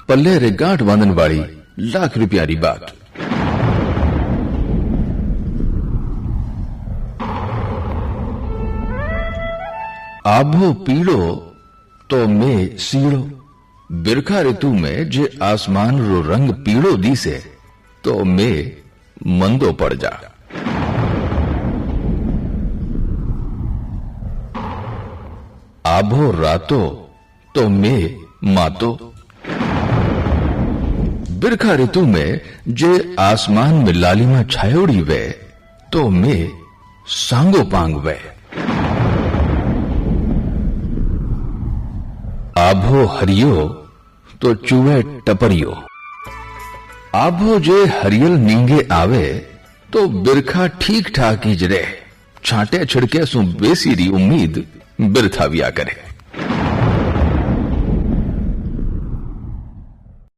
पल्ले रे गांठ बांधन वाली लाख रुपया री बात। आभो पीड़ो तो मैं सीड़ो, बिरखा ऋतु में जे आसमान रो रंग पीड़ो दिसे तो मैं मंदो पड़ जा। आभो रातो तो मैं मातो, बिरखा ऋतु में जे आसमान में लालिमा छायोड़ी वे तो मैं सांगो पांग वे। आभो हरियो तो चूहे टपरियो, आभो जे हरियल नींगे आवे तो बिरखा ठीक ठाक ही ज रहे, छांटे छिड़के सु बेसी री उम्मीद बिरथा व्या करे।